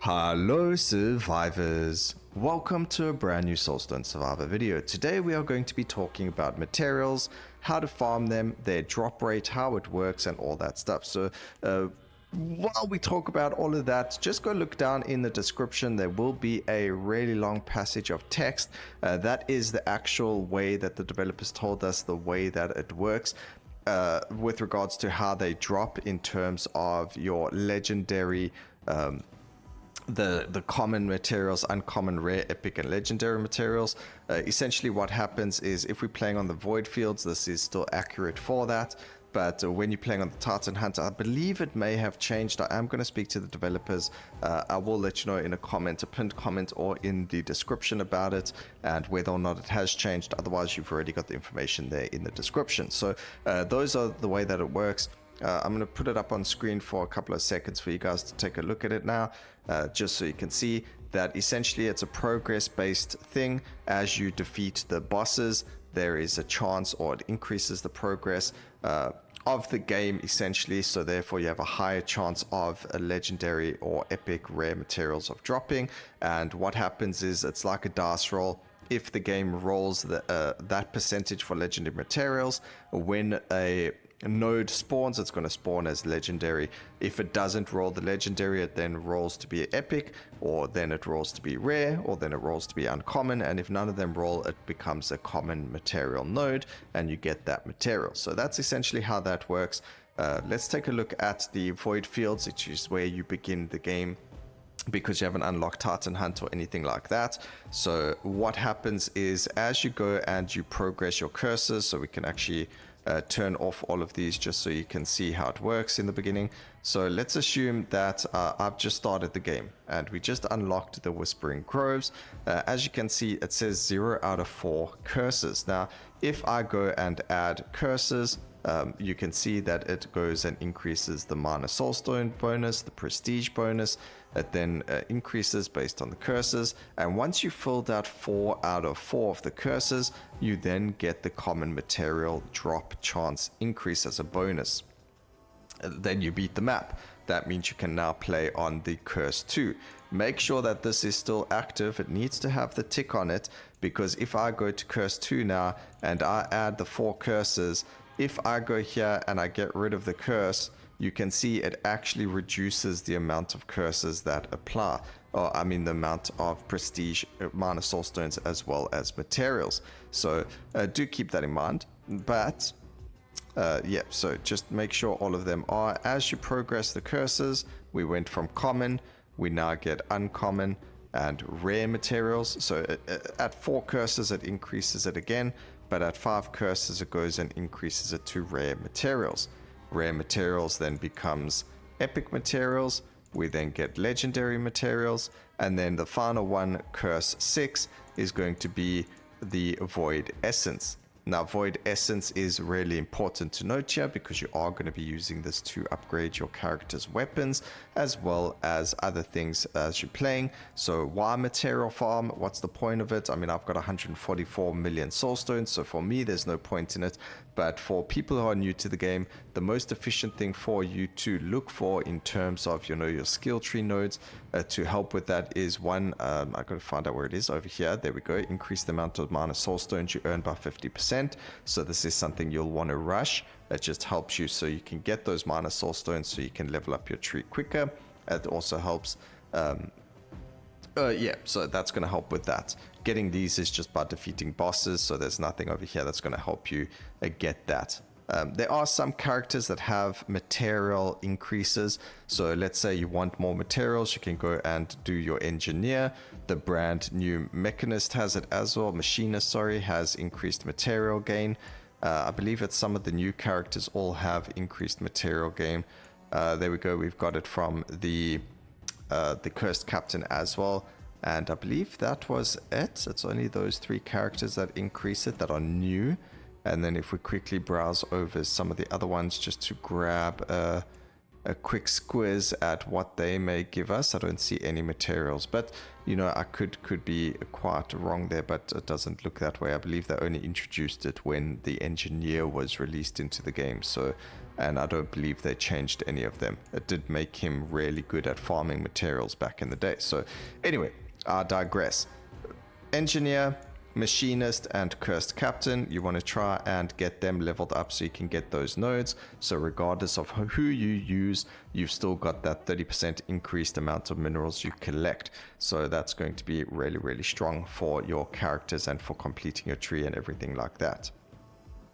Hello survivors! Welcome to a brand new Soulstone Survivor video. Today we are going to be talking about materials, how to farm them, their drop rate, how it works and all that stuff. So while we talk about all of that, just go look down in the description. There will be a really long passage of text. That is the actual way that the developers told us the way that it works. With regards to how they drop in terms of your legendary the common materials, uncommon, rare, epic and legendary materials. Essentially what happens is if we're playing on the void fields, this is still accurate for that, but when you're playing on the Titan Hunter, I believe it may have changed. I am going to speak to the developers. I will let you know in a comment, a pinned comment, or in the description about it and whether or not it has changed. Otherwise you've already got the information there in the description. So those are the way that it works. I'm going to put it up on screen for a couple of seconds for you guys to take a look at it now, just so you can see that essentially it's a progress based thing. As you defeat the bosses, there is a chance, or it increases the progress of the game essentially, so therefore you have a higher chance of a legendary or epic rare materials of dropping. And what happens is it's like a dice roll. If the game rolls that percentage for legendary materials, when a node spawns, it's going to spawn as legendary. If it doesn't roll the legendary, it then rolls to be epic, or then it rolls to be rare, or then it rolls to be uncommon. And if none of them roll, it becomes a common material node and you get that material. So that's essentially how that works. Let's take a look at the void fields, which is where you begin the game, because you haven't unlocked Titan Hunt or anything like that. So what happens is as you go and you progress your cursors, so we can actually turn off all of these just so you can see how it works in the beginning. So let's assume that I've just started the game and we just unlocked the Whispering Groves. As you can see, it says 0 out of 4 curses. Now if I go and add curses, you can see that it goes and increases the Mana Soulstone bonus, the Prestige bonus. It then increases based on the curses. And once you filled out 4 out of 4 of the curses, you then get the common material drop chance increase as a bonus. Then you beat the map. That means you can now play on the curse 2. Make sure that this is still active. It needs to have the tick on it, because if I go to curse 2 now and I add the 4 curses, if I go here and I get rid of the curse, you can see it actually reduces the amount of curses that apply, or I mean the amount of prestige mana soulstones as well as materials. So do keep that in mind. But yeah, so just make sure all of them are. As you progress the curses, we went from common, we now get uncommon and rare materials. So at 4 curses it increases it again, but at 5 curses it goes and increases it to rare materials. Rare materials then becomes epic materials. We then get legendary materials, and then the final one, curse 6, is going to be the void essence. Now void essence is really important to note here, because you are going to be using this to upgrade your character's weapons as well as other things as you're playing. So why material farm? What's the point of it? I mean, I've got 144 million soulstones, so for me there's no point in it. But for people who are new to the game, the most efficient thing for you to look for in terms of, you know, your skill tree nodes to help with that is one, I gotta find out where it is over here. There we go. Increase the amount of mana soulstones you earn by 50%. So this is something you'll want to rush. It just helps you so you can get those mana soulstones so you can level up your tree quicker. It also helps yeah, so that's going to help with that. Getting these is just by defeating bosses, so there's nothing over here that's going to help you get that. There are some characters that have material increases. So let's say you want more materials, you can go and do your engineer. The brand new mechanist has it as well. Machinist, sorry, has increased material gain. I believe that some of the new characters all have increased material gain. There we go. We've got it from the cursed captain as well, and I believe that was it. It's only those 3 characters that increase it that are new. And then if we quickly browse over some of the other ones just to grab a quick squiz at what they may give us, I don't see any materials, but you know, I could be quite wrong there, but it doesn't look that way. I believe they only introduced it when the engineer was released into the game, so and I don't believe they changed any of them. It did make him really good at farming materials back in the day. So anyway, I digress. Engineer, machinist, and cursed captain, you want to try and get them leveled up so you can get those nodes. So regardless of who you use, you've still got that 30% increased amount of minerals you collect. So that's going to be really, really strong for your characters and for completing your tree and everything like that.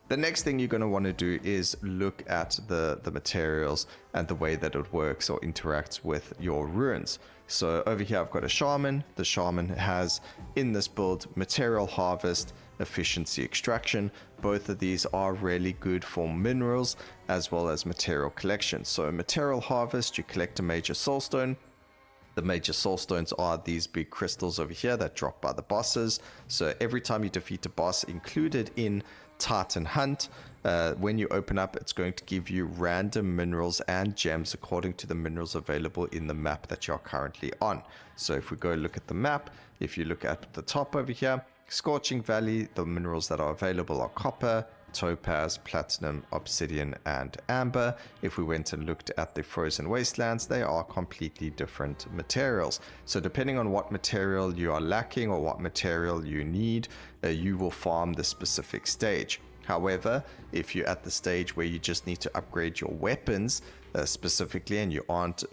The next thing you're going to want to do is look at the materials and the way that it works or interacts with your runes. So over here I've got a shaman. The shaman has in this build material harvest, efficiency extraction. Both of these are really good for minerals as well as material collection. So material harvest, you collect a major soulstone. The major soulstones are these big crystals over here that drop by the bosses. So every time you defeat a boss, included in Titan Hunt, when you open up, it's going to give you random minerals and gems according to the minerals available in the map that you're currently on. So if we go look at the map, if you look at the top over here, Scorching Valley, the minerals that are available are copper, topaz, platinum, obsidian, and amber. If we went and looked at the frozen wastelands, they are completely different materials. So depending on what material you are lacking or what material you need, you will farm the specific stage. However, if you're at the stage where you just need to upgrade your weapons specifically, and you aren't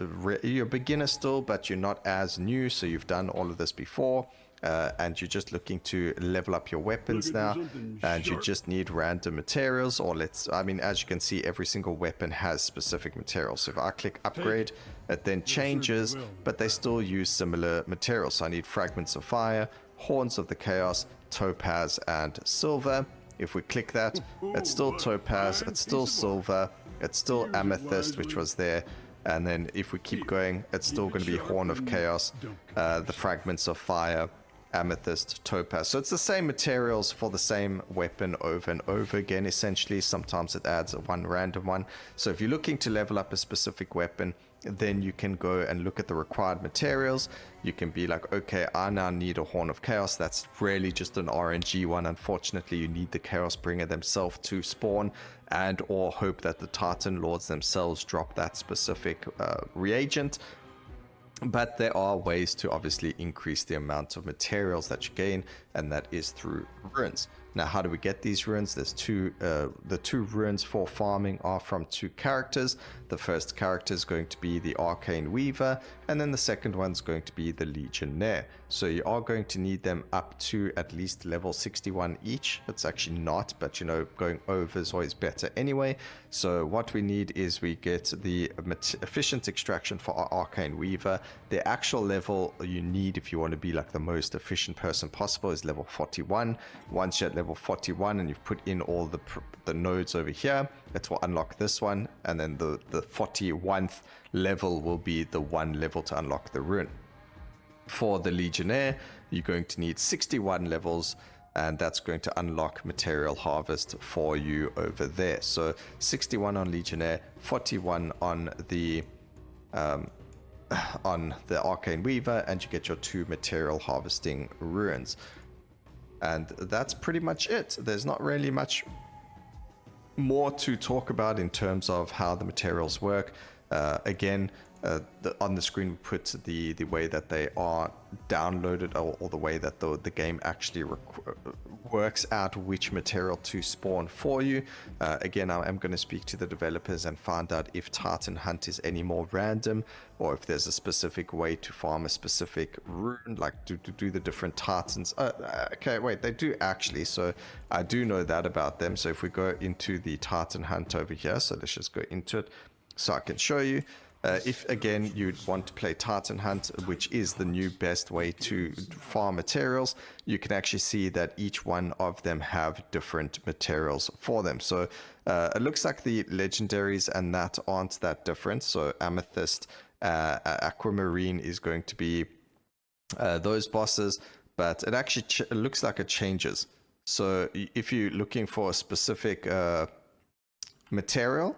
you're a beginner still, but you're not as new, so you've done all of this before, and you're just looking to level up your weapons now, and you just need random materials, or as you can see, every single weapon has specific materials. So if I click upgrade, it then changes, but they still use similar materials. So I need fragments of fire, horns of the chaos, topaz, and silver. If we click that, it's still topaz, it's still silver, it's still amethyst, which was there. And then if we keep going, it's still going to be horn of chaos, the fragments of fire, amethyst, topaz. So it's the same materials for the same weapon over and over again, essentially. Sometimes it adds one random one. So if you're looking to level up a specific weapon, then you can go and look at the required materials. You can be like, okay, I now need a horn of chaos. That's really just an RNG one. Unfortunately, you need the chaos bringer themselves to spawn, and or hope that the Titan lords themselves drop that specific reagent. But there are ways to obviously increase the amount of materials that you gain, and that is through runes. Now, how do we get these runes? There's the two runes for farming are from two characters. The first character is going to be the Arcane Weaver, and then the second one's going to be the Legionnaire. So you are going to need them up to at least level 61 each. It's actually not, but going over is always better anyway. So what we need is we get the efficient extraction for our Arcane Weaver. The actual level you need if you want to be like the most efficient person possible is level 41. Once you're at level 41 and you've put in all the nodes over here, it will unlock this one, and then the 41th level will be the one level to unlock the rune. For the Legionnaire, you're going to need 61 levels, and that's going to unlock material harvest for you over there. So 61 on Legionnaire, 41 on the Arcane Weaver, and you get your 2 material harvesting runes. And that's pretty much it. There's not really much more to talk about in terms of how the materials work. Again, on the screen we put the way that they are downloaded, or the way that the game actually works out which material to spawn for you. Again, I am going to speak to the developers and find out if Titan Hunt is any more random, or if there's a specific way to farm a specific rune, like to do the different Titans. Okay, wait, they do actually. So I do know that about them. So if we go into the Titan Hunt over here, so let's just go into it so I can show you. If again you'd want to play Titan Hunt, which is the new best way to farm materials, you can actually see that each one of them have different materials for them. So it looks like the legendaries and that aren't that different. So amethyst, aquamarine is going to be those bosses, but it actually looks like it changes. So if you're looking for a specific material,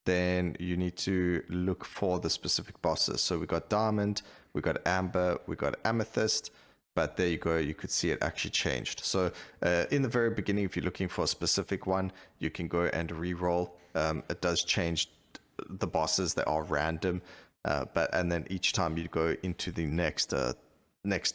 then you need to look for the specific bosses. So we got diamond, we got amber, we got amethyst, but there you go, you could see it actually changed. So in the very beginning, if you're looking for a specific one, you can go and re-roll. It does change the bosses, they are random, and then each time you go into the next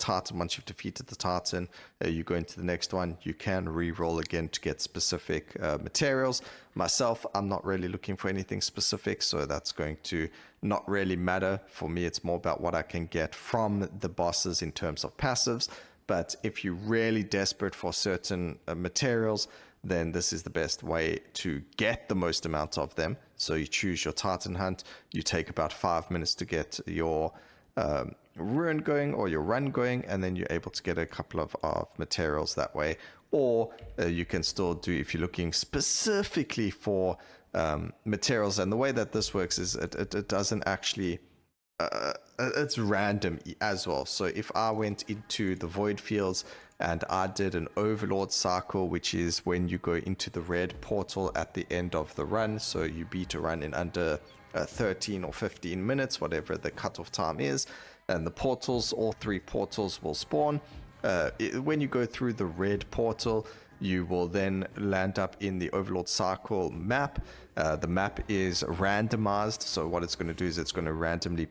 tartan, once you've defeated the tartan, you go into the next one, you can re-roll again to get specific materials. Myself, I'm not really looking for anything specific, so that's going to not really matter. For me, it's more about what I can get from the bosses in terms of passives. But if you're really desperate for certain materials, then this is the best way to get the most amount of them. So you choose your tartan hunt, you take about 5 minutes to get your ruin going or your run going, and then you're able to get a couple of materials that way. Or you can still do, if you're looking specifically for materials, and the way that this works is it doesn't actually it's random as well. So if I went into the void fields and I did an overlord cycle, which is when you go into the red portal at the end of the run, so you beat a run in under 13 or 15 minutes, whatever the cutoff time is, and the portals, all 3 portals will spawn. When you go through the red portal, you will then land up in the Overlord Cycle map. The map is randomized, so what it's going to do is it's going to randomly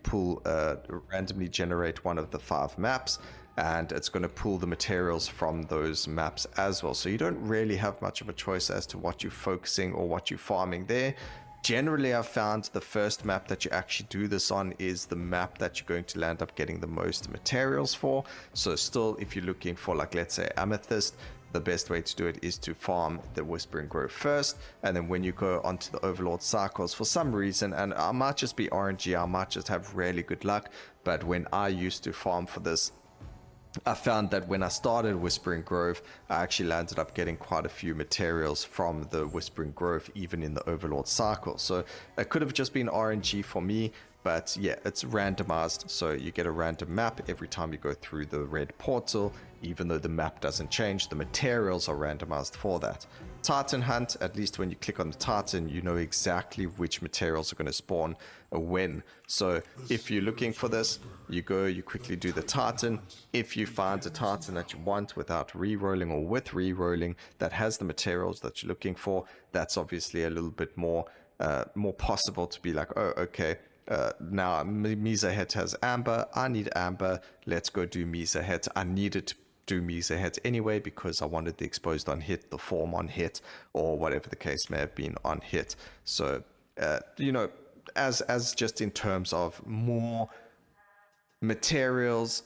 generate one of the 5 maps, and it's going to pull the materials from those maps as well. So you don't really have much of a choice as to what you're focusing or what you're farming there. Generally, I've found the first map that you actually do this on is the map that you're going to land up getting the most materials for. So still, if you're looking for, like, let's say amethyst, the best way to do it is to farm the Whispering Grove first, and then when you go onto the Overlord Cycles, for some reason, and I might just be RNG, I might just have really good luck, but when I used to farm for this, I found that when I started Whispering Grove, I actually landed up getting quite a few materials from the Whispering Grove, even in the Overlord Cycle. So it could have just been RNG for me, but yeah, it's randomized. So you get a random map every time you go through the red portal. Even though the map doesn't change, the materials are randomized for that. Titan Hunt, at least when you click on the Titan, you know exactly which materials are going to spawn when. So if you're looking for this, you go, you quickly do the Titan. If you find a Titan that you want without re-rolling or with re-rolling that has the materials that you're looking for, that's obviously a little bit more possible to be like, oh, okay, now Misa Het has amber, I need amber, let's go do Misa Het. I needed to do Misa Het anyway because I wanted the exposed on hit, the form on hit, or whatever the case may have been on hit. So you know, as just in terms of more materials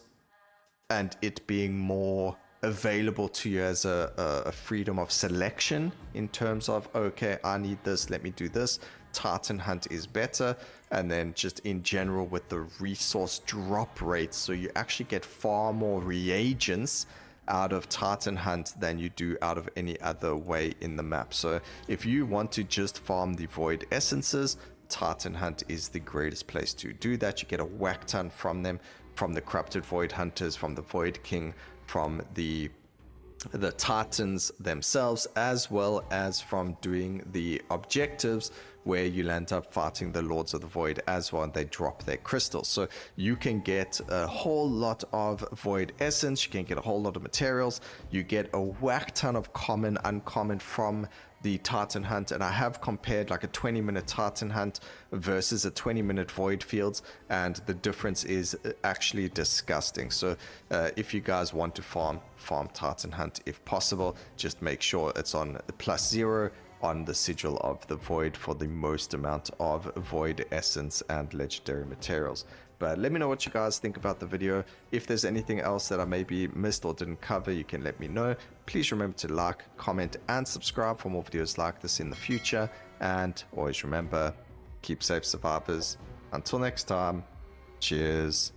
and it being more available to you as a freedom of selection in terms of, okay, I need this, let me do this. Titan Hunt is better. And then just in general with the resource drop rates, so you actually get far more reagents out of Titan Hunt than you do out of any other way in the map. So if you want to just farm the void essences, Titan Hunt is the greatest place to do that. You get a whack ton from them, from the corrupted void hunters, from the void king, from the titans themselves, as well as from doing the objectives where you land up fighting the lords of the void as well, and they drop their crystals. So you can get a whole lot of void essence, you can get a whole lot of materials, you get a whack ton of common, uncommon from the Titan Hunt, and I have compared like a 20-minute Titan Hunt versus a 20-minute Void Fields, and the difference is actually disgusting. So if you guys want to farm Titan Hunt, if possible, just make sure it's on +0 on the sigil of the Void for the most amount of Void Essence and Legendary materials. But let me know what you guys think about the video. If there's anything else that I maybe missed or didn't cover, you can let me know. Please remember to like, comment, and subscribe for more videos like this in the future. And always remember, keep safe, survivors. Until next time, cheers.